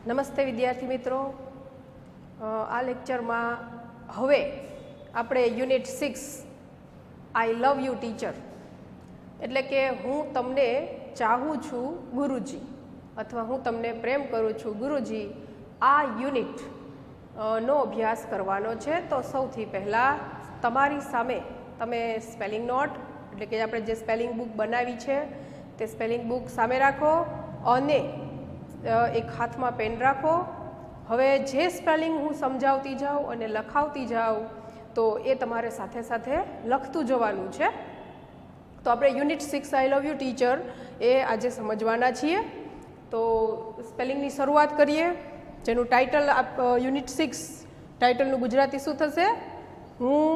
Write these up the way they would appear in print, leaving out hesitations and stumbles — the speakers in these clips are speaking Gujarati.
નમસ્તે વિદ્યાર્થી મિત્રો, આ લેક્ચરમાં હવે આપણે unit 6 I love you teacher એટલે કે હું તમને ચાહું છું ગુરુજી અથવા હું તમને પ્રેમ કરું છું ગુરુજી આ યુનિટ નો અભ્યાસ કરવાનો છે. તો સૌથી પહેલાં તમારી સામે તમે સ્પેલિંગ નોટ એટલે કે આપણે જે સ્પેલિંગ બુક બનાવી છે તે સ્પેલિંગ બુક સામે રાખો અને એક હાથમાં પેન રાખો. હવે જે સ્પેલિંગ હું સમજાવતી જાઉં અને લખાવતી જાઉં તો એ તમારે સાથે સાથે લખતું જવાનું છે. તો આપણે unit 6 I love you teacher એ આજે સમજવાના છીએ. તો સ્પેલિંગની શરૂઆત કરીએ, જેનું ટાઇટલ યુનિટ 6 ટાઇટલનું ગુજરાતી શું થશે? હું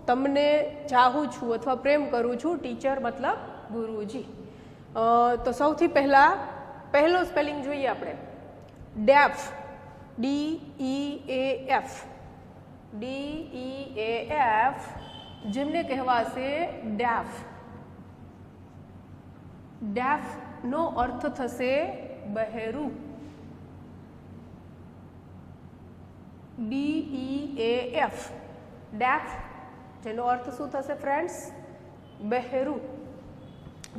તમને ચાહું છું અથવા પ્રેમ કરું છું ટીચર મતલબ ગુરુજી. તો સૌથી પહેલાં પહેલો સ્પેલિંગ જોઈએ આપણે, ડેફ, DEAF. DEAF જેમને કહેવાશે ડેફ. ડેફનો અર્થ થશે બહેરું. DEAF ડેફ જેનો અર્થ શું થશે ફ્રેન્ડ્સ? બહેરું.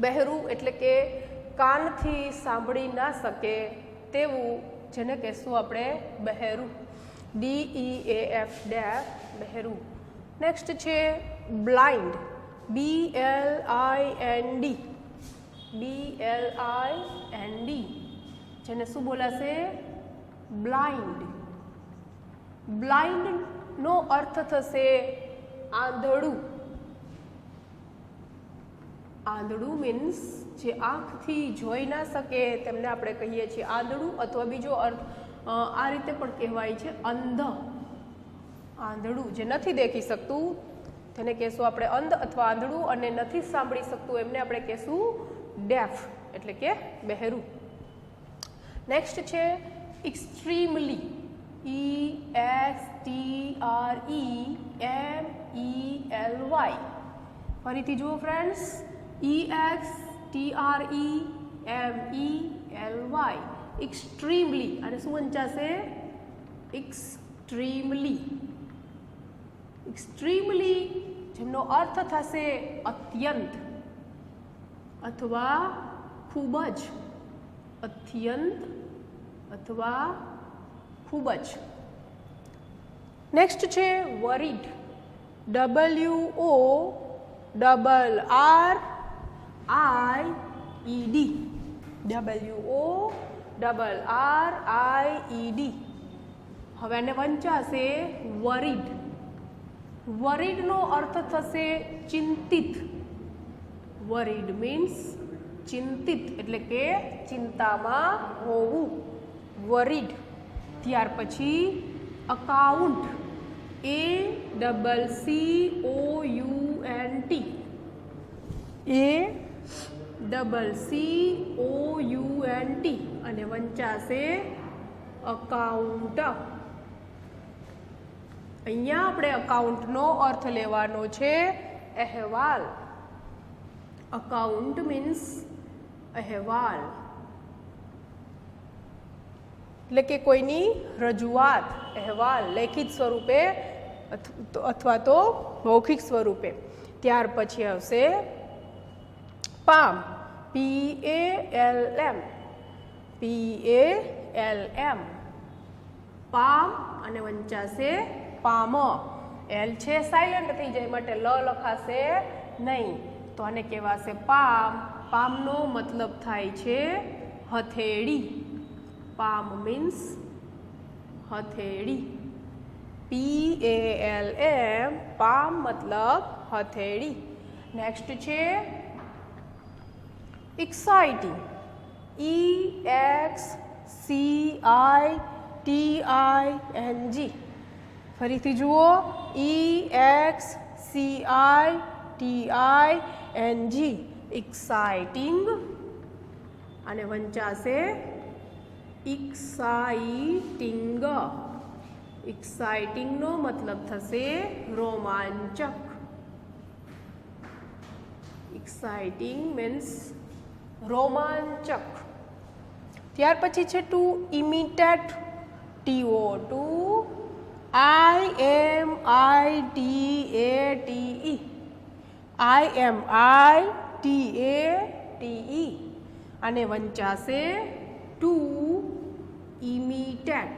બહેરું એટલે કે કાનથી સાંભળી ના શકે તેવું, જેને કહેશું આપણે બહેરું. DEAF ડેફ, બહેરું. નેક્સ્ટ છે બ્લાઇન્ડ, BLIND. BLIND જેને શું બોલાશે? બ્લાઇન્ડ. બ્લાઇન્ડનો અર્થ થશે આંધળું. આંધળું મીન્સ જે આંખથી જોઈ ના શકે તેમને આપણે કહીએ છીએ આંધળું, અથવા બીજો અર્થ આ રીતે પણ કહેવાય છે અંધ. આંધળું જે નથી દેખી શકતું તેને કહેશું આપણે અંધ અથવા આંધળું, અને નથી સાંભળી શકતું એમને આપણે કહેશું ડેફ એટલે કે બહેરું. નેક્સ્ટ છે એક્સ્ટ્રીમલી, EXTREMELY. ફરીથી જુઓ ફ્રેન્ડ્સ, EXTREMELY, એક્સ્ટ્રીમલી. અને શું વંચાશે? એક્સ્ટ્રીમલી. એક્સ્ટ્રીમલી જેમનો અર્થ થશે અત્યંત અથવા ખૂબ જ. અત્યંત અથવા ખૂબ જ. નેક્સ્ટ છે વરીડ, WORRIED. હવે આને વંચાશે વરીડ. વરીડનો અર્થ થશે ચિંતિત. વરીડ મીન્સ ચિંતિત એટલે કે ચિંતામાં હોવું, વરીડ. ત્યાર પછી અકાઉન્ટ, ACCOUNT અને વંચાશે અકાઉન્ટ. અહીંયા આપણે અકાઉન્ટનો અર્થ લેવાનો છે અહેવાલ. અકાઉન્ટ મીન્સ અહેવાલ એટલે કે કોઈની રજૂઆત, અહેવાલ લેખિત સ્વરૂપે અથવા તો મૌખિક સ્વરૂપે. ત્યાર પછી આવશે પામ, PALM. પામ અને વંચાશે પામ. એલ છે સાયલન્ટ થઈ જાય માટે લ લખાશે નહીં, તો આને કહેવાશે પામ. પામનો મતલબ થાય છે હથેળી. પામ મીન્સ હથેળી. PALM, પામ મતલબ હથેળી. નેક્સ્ટ છે એક્સાઇટિંગ, EXCITING. ફરીથી જુઓ, EXCITING, એક્સાઇટિંગ. અને વંચાશે એક્સાઇટિંગ. એક્સાઇટિંગનો મતલબ થશે રોમાંચક. એક્સાઇટિંગ મીન્સ રોમાંચક. ત્યાર પછી છે ટુ ઇમિટેટ, TO2 IMITATE અને વંચાશે ટુ ઇમિટેટ.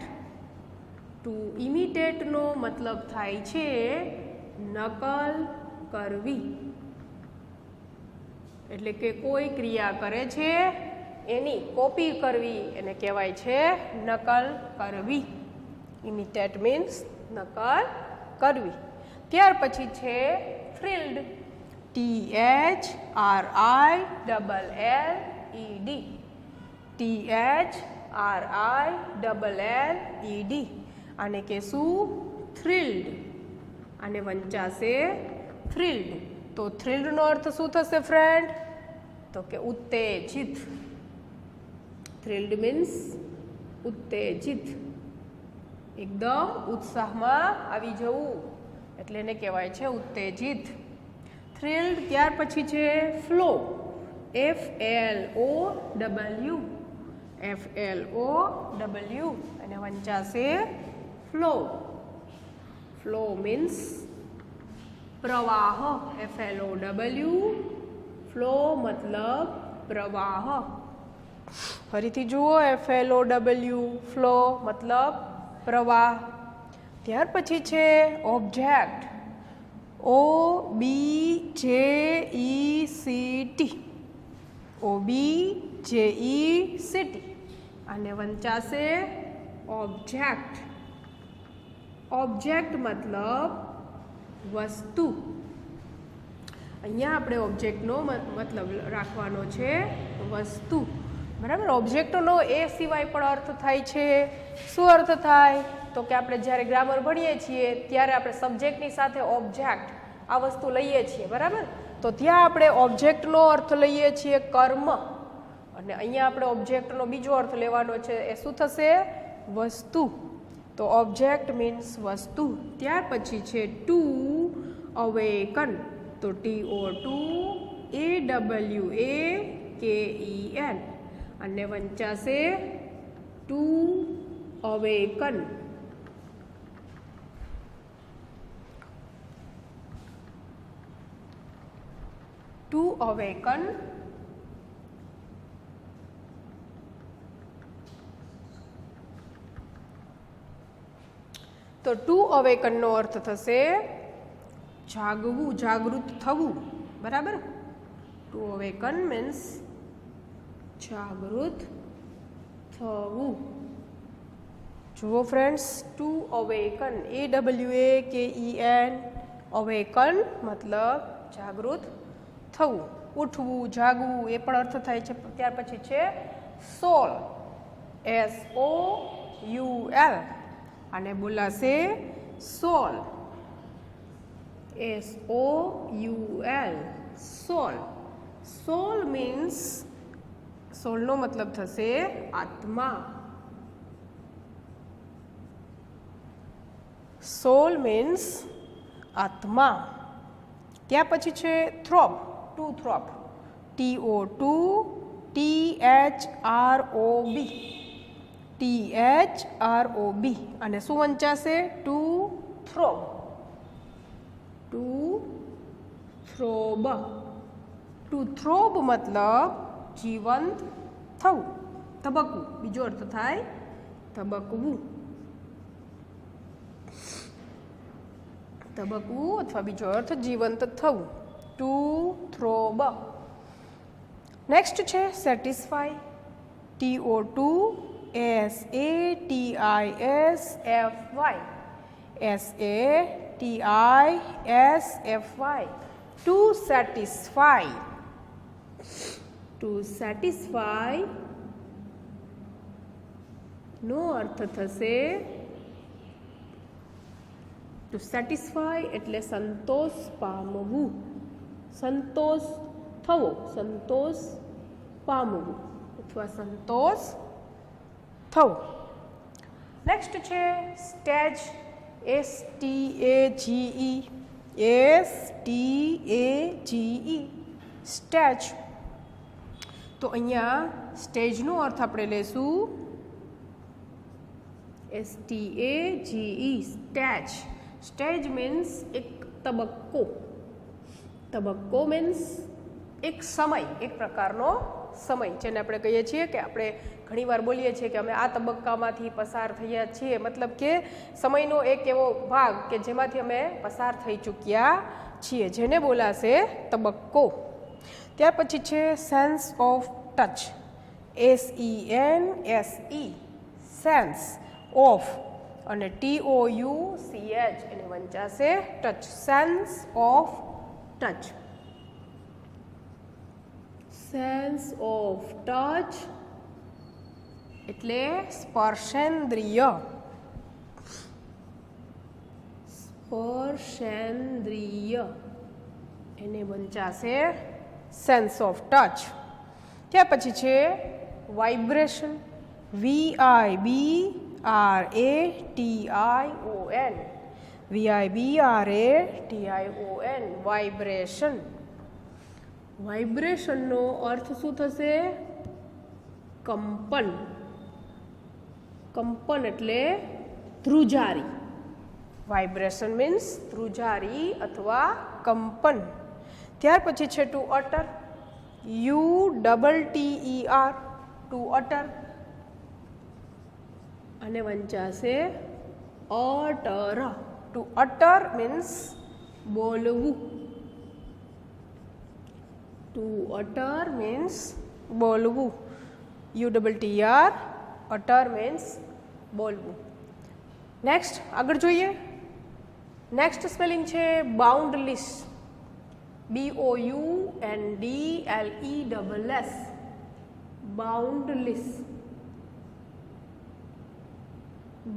ટુ ઇમિટેટનો મતલબ થાય છે નકલ કરવી, એટલે કે કોઈ ક્રિયા કરે છે એની કોપી કરવી એને કહેવાય છે નકલ કરવી. ઇમિટેટ મીન્સ નકલ કરવી. ત્યાર પછી છે થ્રિલ્ડ, THRILLED આને કહેશું થ્રિલ્ડ અને વંચાશે થ્રિલ્ડ. તો થ્રિલ્ડનો અર્થ શું થશે ફ્રેન્ડ? તો કે ઉત્તેજિત. થ્રિલ્ડ મીન્સ ઉત્તેજિત, એકદમ ઉત્સાહમાં આવી જવું, એટલે એને કહેવાય છે ઉત્તેજિત, થ્રિલ્ડ. ત્યાર પછી છે ફ્લો, FLOW અને વંચાશે ફ્લો. ફ્લો મીન્સ પ્રવાહ, FLOW, ફ્લો મતલબ પ્રવાહ. ફરીથી જુઓ, FLOW, ફ્લો મતલબ પ્રવાહ. ત્યાર પછી છે ઓબ્જેક્ટ, OBJECT અને વંચાશે ઓબ્જેક્ટ. ઓબ્જેક્ટ મતલબ વસ્તુ. અહીંયા આપણે ઓબ્જેક્ટનો મતલબ રાખવાનો છે વસ્તુ, બરાબર. ઓબ્જેક્ટનો એ સિવાય પણ અર્થ થાય છે. શું અર્થ થાય? તો કે આપણે જ્યારે ગ્રામર ભણીએ છીએ ત્યારે આપણે સબ્જેક્ટની સાથે ઓબ્જેક્ટ આ વસ્તુ લઈએ છીએ, બરાબર. તો ત્યાં આપણે ઓબ્જેક્ટનો અર્થ લઈએ છીએ કર્મ, અને અહીંયા આપણે ઓબ્જેક્ટનો બીજો અર્થ લેવાનો છે, એ શું થશે? વસ્તુ. તો ઓબ્જેક્ટ મીન્સ વસ્તુ. ત્યાર પછી છે ટુ અવેકન, તો TO2 AWAKEN અને વંચાશે ટુ અવેકન. To awaken. તો ટુ અવેકનનો અર્થ થશે જાગવું, જાગૃત થવું, બરાબર. ટુ અવેકન મીન્સ જાગૃત થવું. જુઓ friends, to awaken, AWAKEN, awaken મતલબ જાગૃત થવું, ઉઠવું, જાગવું, એ પણ અર્થ થાય છે. ત્યાર પછી છે સોલ, SOUL અને બોલાશે સોલ, SOUL, સોલ. સોલ મીન્સ, સોલનો મતલબ થશે આત્મા. સોલ મીન્સ આત્મા. ત્યાં પછી છે થ્રોબ, ટુ થ્રોબ, TO2 THROB અને શું વંચાશે? To throb, to throb. To throb મતલબ જીવંત થવું, ધબકવું, બીજો અર્થ થાય ધબકવું, ધબકવું અથવા બીજો અર્થ જીવંત થવું, ટુ થ્રોબ. નેક્સ્ટ છે satisfy, TO2 SATISFY, to satisfy. To satisfy નો અર્થ થશે, ટુ સેટિસ્ફાય એટલે સંતોષ પામવું, સંતોષ થવો, સંતોષ પામવું અથવા સંતોષ થવું. નેક્સ્ટ છે સ્ટેજ, STAGE, સ્ટેજ. તો અહીંયા સ્ટેજનો અર્થ આપણે લેશું STAGE, સ્ટેજ. સ્ટેજ મીન્સ એક તબક્કો. તબક્કો મીન્સ એક સમય, એક પ્રકારનો સમય, જેને આપણે કહીએ છીએ કે આપણે ઘણીવાર બોલીએ છીએ કે અમે આ તબક્કામાંથી પસાર થયા છીએ, મતલબ કે સમયનો એક એવો ભાગ કે જેમાંથી અમે પસાર થઈ ચૂક્યા છીએ, જેને બોલાશે તબક્કો. ત્યાર પછી છે sense of touch, SENSE, sense of, અને TOUCH એને વંચાશે touch, sense of touch. Sense of touch એટલે સ્પર્શેન્દ્રિય. સ્પર્શેન્દ્રિય એને વંચાશે સેન્સ ઓફ ટચ. ત્યાર પછી છે વાઇબ્રેશન, VIBRATION, VIBRATION, વાઇબ્રેશન. વાઇબ્રેશનનો અર્થ શું થશે? કંપન. કંપન એટલે ધ્રુજારી. વાઇબ્રેશન મીન્સ ધ્રુજારી અથવા કંપન. ત્યાર પછી છે two utter, UTTER, two utter, અને વંચાશે અટર. ટુ અટર મીન્સ બોલવું. ટુ અટર મીન્સ બોલવું. UTTER, અટર મીન્સ બોલવું. નેક્સ્ટ આગળ જોઈએ. નેક્સ્ટ સ્પેલિંગ છે બાઉન્ડલેસ, BOUNDLESS, બાઉન્ડલેસ.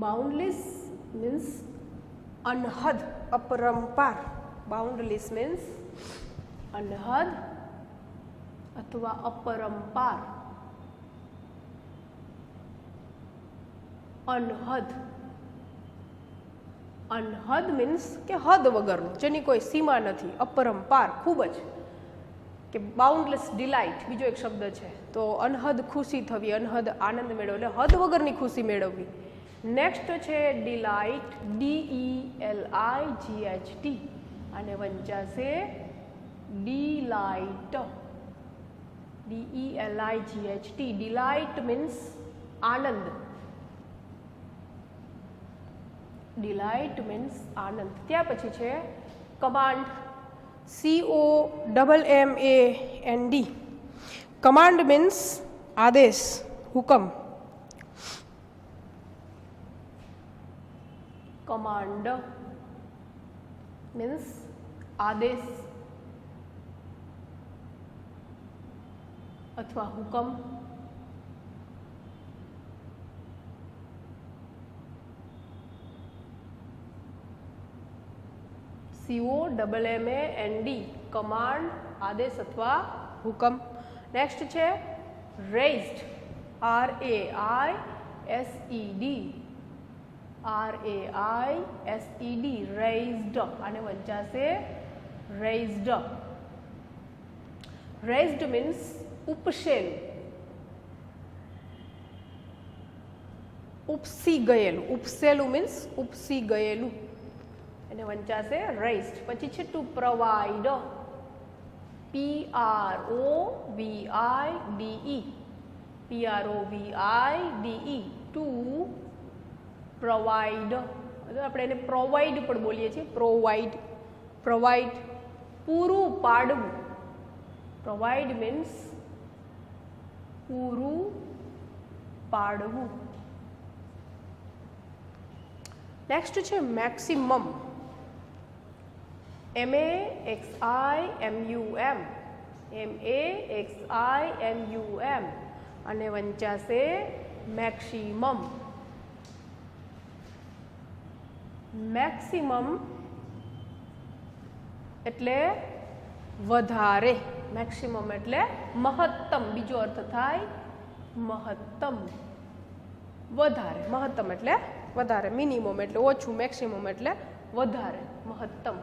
બાઉન્ડલેસ મીન્સ અનહદ, અપરંપાર. બાઉન્ડલેસ મીન્સ અનહદ અથવા અપરંપાર. અનહદ. અનહદ મીન્સ કે હદ વગરનું, જેની કોઈ સીમા નથી. અપરંપાર ખૂબ જ, કે બાઉન્ડલેસ ડિલાઇટ બીજો એક શબ્દ છે. તો અનહદ ખુશી થવી, અનહદ આનંદ મેળવવો, એટલે હદ વગરની ખુશી મેળવવી. નેક્સ્ટ છે ડિલાઇટ, DELIGHT, અને વંચાશે ડિલાઇટ, DELIGHT. ડિલાઇટ મીન્સ આનંદ. ડિલાઇટ મીન્સ આનંદ. ત્યાર પછી છે કમાન્ડ, COMMAND. કમાન્ડ મીન્સ આદેશ, હુકમ. કમાન્ડ મીન્સ આદેશ અથવા હુકમ. COMMAND, કમાન્ડ, આદેશ અથવા હુકમ. નેક્સ્ટ છે રેઇઝડ, RAISED, રેઇઝડ, અને વંચાશે રેઇઝડ. રેઇઝડ મીન્સ ઉપસેલું, ઉપસી ગયેલું. ઉપસેલું મીન્સ ઉપસી ગયેલું, એને વંચાશે રેઇઝડ. પછી છે two provide, PROVIDE, two provide. આપણે એને પ્રોવાઈડ પણ બોલીએ છીએ. પ્રોવાઈડ, પ્રોવાઈડ પૂરું પાડવું. પ્રોવાઈડ મીન્સ પૂરું પાડવું. નેક્સ્ટ છે મેક્સિમમ, MAXIMUM, અને વંચાશે મેક્સિમમ. મેક્સિમમ એટલે વધારે. મેક્સિમમ એટલે મહત્તમ, બીજો અર્થ થાય મહત્તમ. વધારે, મહત્તમ એટલે વધારે. મિનિમમ એટલે ઓછું, મેક્સિમમ એટલે વધારે, મહત્તમ.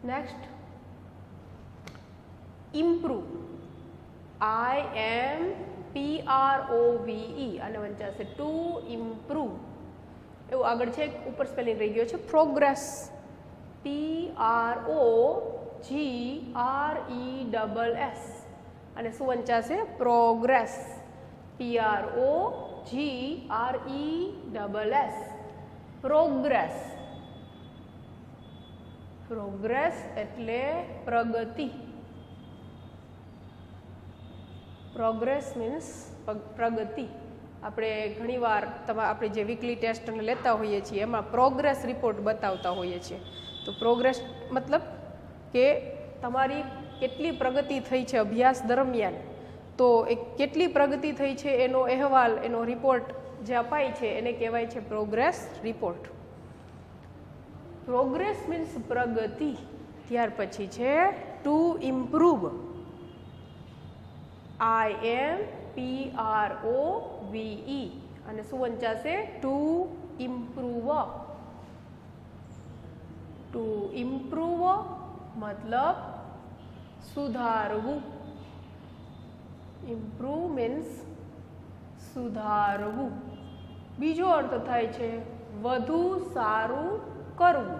નેક્સ્ટ ઇમ્પ્રૂવ, IMPROVE અને વંચાશે ટુ ઇમ્પ્રૂવ. એવું આગળ છે ઉપર સ્પેલિંગ રહી ગયો છે પ્રોગ્રેસ, PROGRESS અને શું વંચાશે પ્રોગ્રેસ, PROGRESS પ્રોગ્રેસ. પ્રોગ્રેસ એટલે પ્રગતિ. પ્રોગ્રેસ મીન્સ પ્રગતિ. આપણે ઘણીવાર આપણે જે વીકલી ટેસ્ટ લેતા હોઈએ છીએ એમાં પ્રોગ્રેસ રિપોર્ટ બતાવતા હોઈએ છીએ. તો પ્રોગ્રેસ મતલબ કે તમારી કેટલી પ્રગતિ થઈ છે અભ્યાસ દરમિયાન, તો એ કેટલી પ્રગતિ થઈ છે એનો અહેવાલ, એનો રિપોર્ટ જે અપાય છે એને કહેવાય છે પ્રોગ્રેસ રિપોર્ટ. પ્રોગ્રેસ મીન્સ પ્રગતિ. ત્યાર પછી છે ટુ ઇમ્પ્રૂવ, IMPROVE અને શું વંચાશે ટુ ઇમ્પ્રૂવ. ટુ ઇમ્પ્રૂવ મતલબ સુધારવું. ઇમ્પ્રૂવ મીન્સ સુધારવું. બીજો અર્થ થાય છે વધુ સારું કરવું.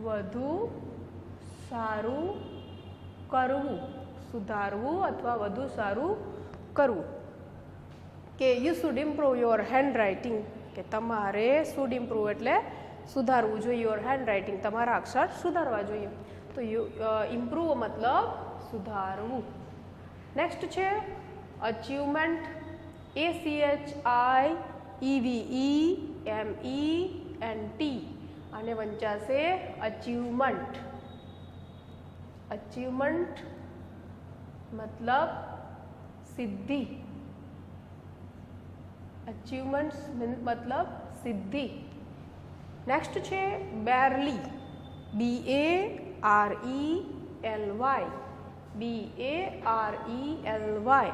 વધુ સારું કરવું, સુધારવું અથવા વધુ સારું કરવું. કે you should improve your hand writing, કે તમારે શુડ ઇમ્પ્રૂવ એટલે સુધારવું જોઈએ યોર હેન્ડ રાઇટિંગ, તમારા અક્ષર સુધારવા જોઈએ. તો ઇમ્પ્રૂવ મતલબ સુધારવું. નેક્સ્ટ છે અચીવમેન્ટ, ACHIEVEMENT અને વંચાશે અચીવમેન્ટ. અચીવમેન્ટ મતલબ સિદ્ધિ. અચીવમેન્ટ મતલબ સિદ્ધિ. નેક્સ્ટ છે બેરલી, BARELY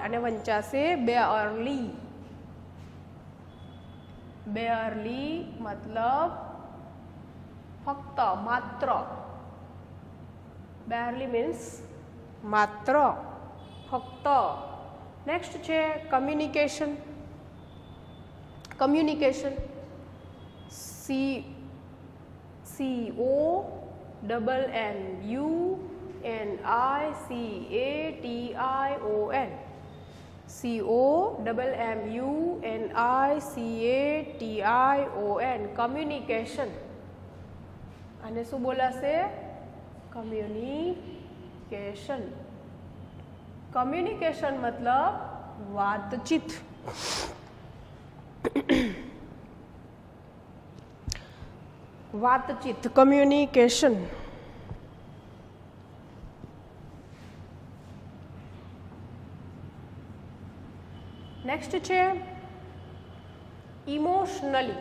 અને વંચાશે બેઅર્લી. બેઅર્લી મતલબ ફક્ત, માત્ર. બેરલી મીન્સ માત્ર, ફક્ત. નેક્સ્ટ છે કમ્યુનિકેશન. Communication COMMUNICATION communication. અને શું બોલાશે કમ્યુનિકેશન. કમ્યુનિકેશન મતલબ વાતચીત. વાતચીત, કમ્યુનિકેશન. નેક્સ્ટ છે ઇમોશનલી,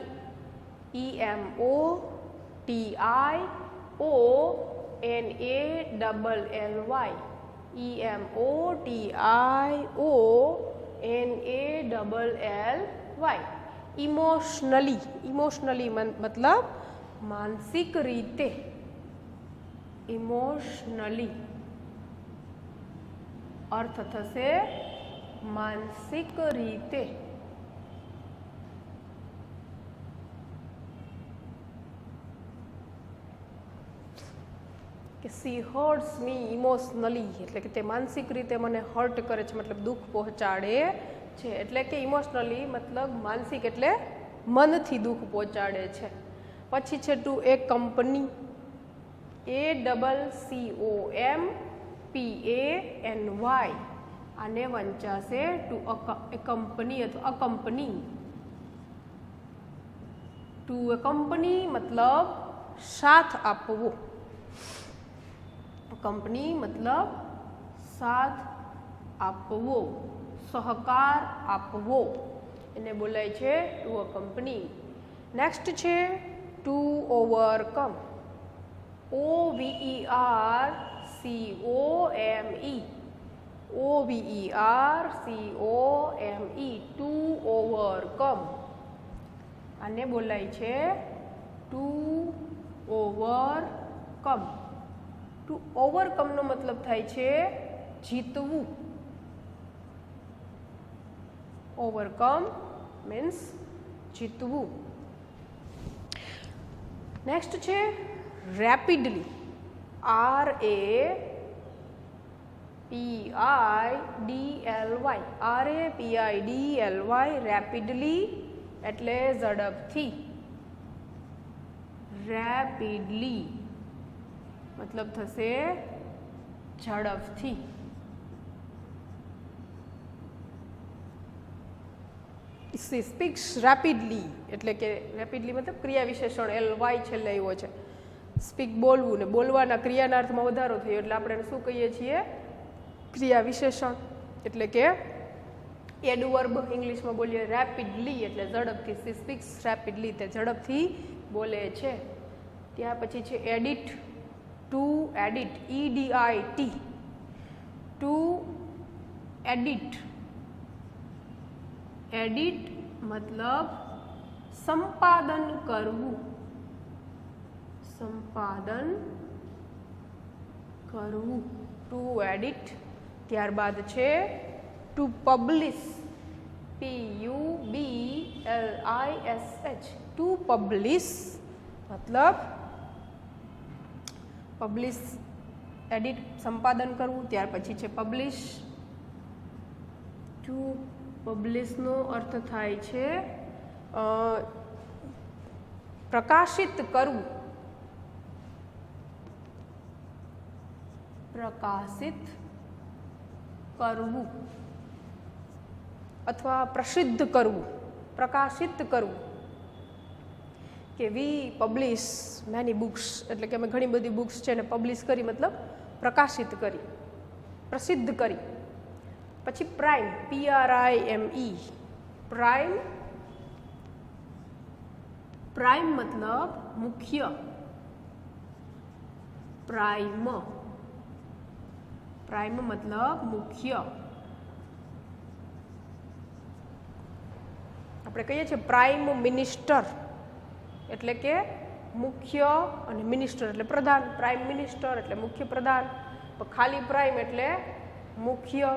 EMOTIONALLY. ઇમોશનલી. ઇમોશનલી મતલબ માનસિક રીતે. ઇમોશનલી અર્થ થશે માનસિક રીતે. કે સી હર્ટ્સ મી ઇમોશનલી એટલે કે તે માનસિક રીતે મને હર્ટ કરે છે, મતલબ દુઃખ પહોંચાડે છે. એટલે કે ઇમોશનલી મતલબ માનસિક એટલે મનથી દુઃખ પહોંચાડે છે. પછી છે ટુ એ કંપની, ACCOMPANY આને વંચાશે ટુ એ કંપની અથવા અ કંપની. ટુ એ કંપની મતલબ સાથ આપવો. કંપની મતલબ સાથ આપવો, સહકાર આપવો, એને બોલાય છે ટુ અ કંપની. નેક્સ્ટ છે two overcome, OVERCOME two overcome. આને બોલાય છે ટુ ઓવરકમ. ટુ ઓવરકમનો મતલબ થાય છે જીતવું. ઓવરકમ મીન્સ જીતવું. નેક્સ્ટ છે રેપિડલી. RAPIDLY રેપિડલી એટલે ઝડપથી. રેપિડલી મતલબ થશે ઝડપથી. સ્પીક્સ રેપિડલી એટલે કે રેપિડલી મતલબ ક્રિયા વિશેષણ LY છેલ્લે આવ્યો છે. સ્પીક બોલવું, ને બોલવાના ક્રિયાના અર્થમાં વધારો થયો એટલે આપણે શું કહીએ છીએ? ક્રિયા વિશેષણ. એટલે કે એડવર્બ ઇંગ્લિશમાં બોલીએ રેપિડલી એટલે ઝડપથી. સી સ્પીક્સ રેપિડલી તે ઝડપથી બોલે છે. ત્યાં પછી છે edit. To edit EDIT to edit. Edit મતલબ સંપાદન કરવું. સંપાદન કરવું ટુ એડિટ. ત્યારબાદ છે to publish. PUBLISH to publish મતલબ પબ્લિશ એડિટ સંપાદન કરવું. ત્યાર પછી છે પબ્લિશ. ટુ પબ્લિશનો અર્થ થાય છે પ્રકાશિત કરવું. પ્રકાશિત કરવું અથવા પ્રસિદ્ધ કરવું. પ્રકાશિત કરવું કે વી પબ્લિશ મેની બુક્સ એટલે કે અમે ઘણી બધી બુક્સ છે ને પબ્લિશ કરી મતલબ પ્રકાશિત કરી, પ્રસિદ્ધ કરી. પછી પ્રાઇમ PRIME. પ્રાઇમ. પ્રાઇમ મતલબ મુખ્ય. પ્રાઇમ. પ્રાઇમ મતલબ મુખ્ય. આપણે કહીએ છીએ પ્રાઇમ મિનિસ્ટર એટલે કે મુખ્ય અને મિનિસ્ટર એટલે પ્રધાન. પ્રાઇમ મિનિસ્ટર એટલે મુખ્ય પ્રધાન. પણ ખાલી પ્રાઇમ એટલે મુખ્ય.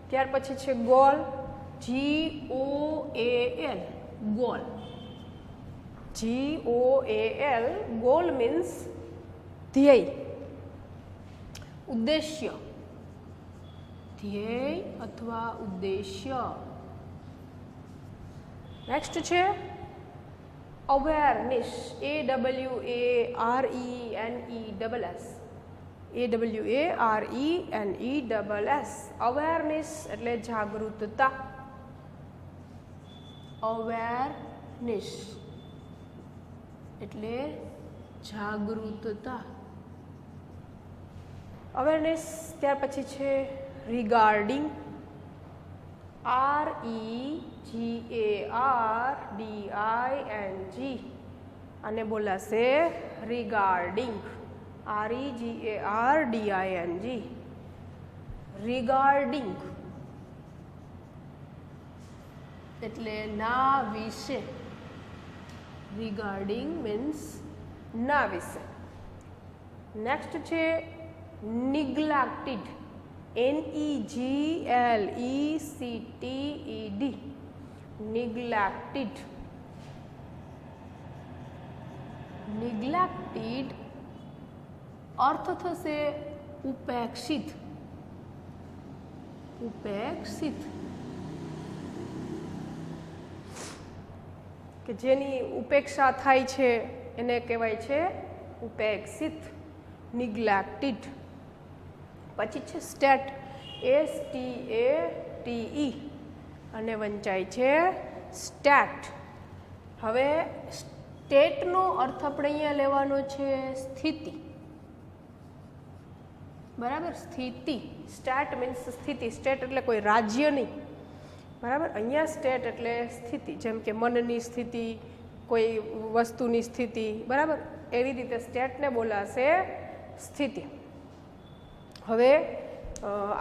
ત્યાર પછી છે goal. GOAL goal. GOAL goal means ધ્યેય, ઉદ્દેશ્ય. ધ્યેય અથવા ઉદ્દેશ્ય. નેક્સ્ટ છે અવેરનેસ. AWARENESS અવેરનેસ એટલે જાગૃતતા. અવેરનેસ એટલે જાગૃતતા. અવેરનેસ. ત્યાર પછી છે રિગાર્ડિંગ. REGARDING અને બોલાશે રિગાર્ડિંગ. REGARDING રિગાર્ડિંગ એટલે ના વિશે. રિગાર્ડિંગ મીન્સ ના વિશે. નેક્સ્ટ છે નિગ્લેક્ટેડ. NEGLECTED neglected. નિગ્લેક્ટેડ અર્થ થશે ઉપેક્ષિત. ઉપેક્ષિત કે જેની ઉપેક્ષા થાય છે એને કહેવાય છે ઉપેક્ષિત. નિગ્લેક્ટેડ. પછી છે સ્ટેટ. STATE અને વંચાય છે સ્ટેટ. હવે સ્ટેટનો અર્થ આપણે અહીંયા લેવાનો છે સ્થિતિ. બરાબર, સ્થિતિ. સ્ટેટ મીન્સ સ્થિતિ. સ્ટેટ એટલે કોઈ રાજ્ય નહીં. બરાબર, અહીંયા સ્ટેટ એટલે સ્થિતિ. જેમ કે મનની સ્થિતિ, કોઈ વસ્તુની સ્થિતિ. બરાબર, એવી રીતે સ્ટેટને બોલાશે સ્થિતિ. હવે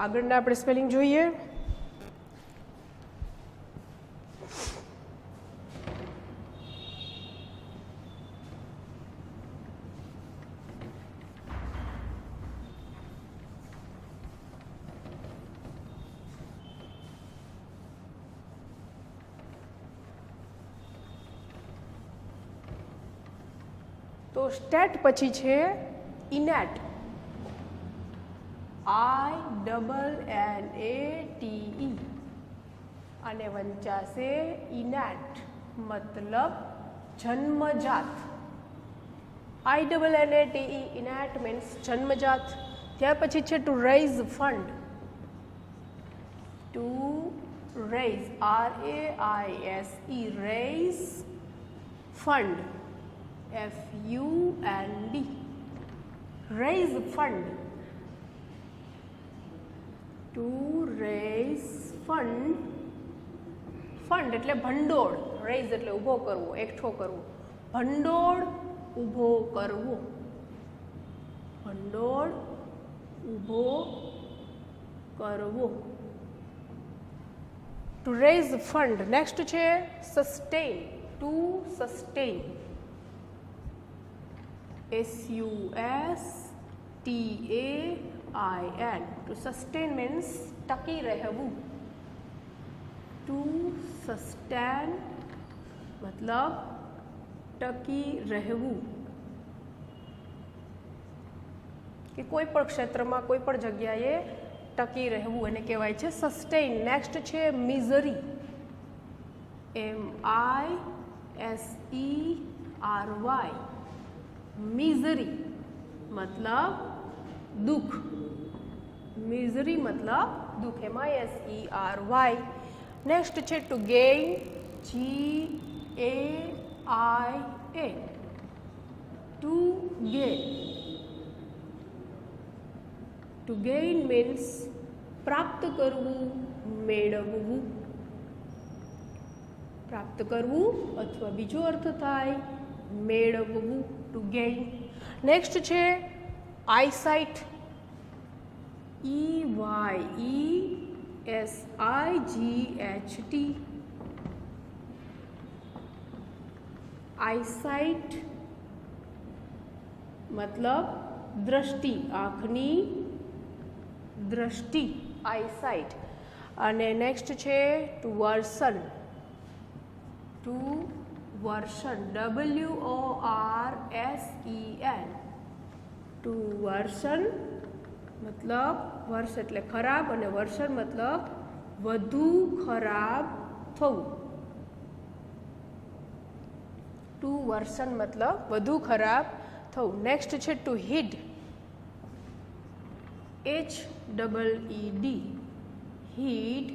આગળના આપણે સ્પેલિંગ જોઈએ. તો સ્ટેટ પછી છે ઇનેટ, INNATE, આને વંચાશે ઇનેટ, મતલબ જન્મજાત. INNATE, ઇનેટ મીન્સ જન્મજાત. ત્યાર પછી છે to raise fund, to raise, RAISE, raise fund, FUND, raise fund, to raise fund. Fund એટલે ભંડોળ, રેઇઝ એટલે ઊભો કરવો, એકઠો કરવો, ભંડોળ ઊભો કરવો, ભંડોળ ઊભો કરવો, ટુ રેઇઝ ફંડ. નેક્સ્ટ છે સસ્ટેઇન, ટુ સસ્ટેઇન, SUSTAIN, ટુ સસ્ટેઇન મીન્સ ટકી રહેવું, ટુ સસ્ટેન મતલબ ટકી રહેવું, કે કોઈ પણ ક્ષેત્રમાં કોઈ પણ જગ્યાએ ટકી રહેવું એને કહેવાય છે સસ્ટેઇન. નેક્સ્ટ છે મિઝરી, MISERY, મિઝરી મતલબ દુઃખ, મિઝરી મતલબ દુઃખ, MISERY. નેક્સ્ટ છે two gain, GAIN, two gain. Two gain means પ્રાપ્ત કરવું, મેળવવું, પ્રાપ્ત કરવું અથવા બીજો અર્થ થાય મેળવવું, ટુ ગેઇન. નેક્સ્ટ છે આઈસાઇટ, EYESIGHT, આઈસાઇટ મતલબ દ્રષ્ટિ, આંખની દ્રષ્ટિ, આઈસાઇટ. અને નેક્સ્ટ છે to worsen, to worsen, WORSEN, to worsen મતલબ વર્ષ એટલે ખરાબ અને વર્ષન મતલબ વધુ ખરાબ થવું, ટુ વર્સન મતલબ વધુ ખરાબ થવું. નેક્સ્ટ છે to heed, HEED, heed,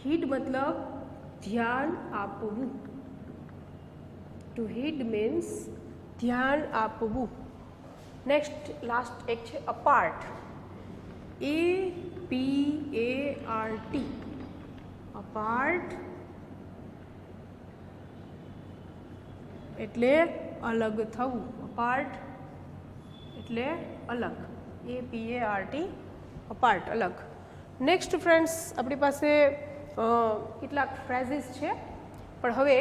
heed મતલબ ધ્યાન આપવું, ટુ હીડ મીન્સ ધ્યાન આપવું. નેક્સ્ટ લાસ્ટ એક છે અપાર્ટ, APART, અપાર્ટ એટલે અલગ થવું, અપાર્ટ એટલે અલગ, APART, અપાર્ટ અલગ. નેક્સ્ટ ફ્રેન્ડ્સ આપણી પાસે કેટલાક ફ્રેઝીસ છે, પણ હવે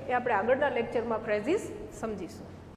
એ આપણે આગળના લેક્ચરમાં ફ્રેઝીસ સમજીશું.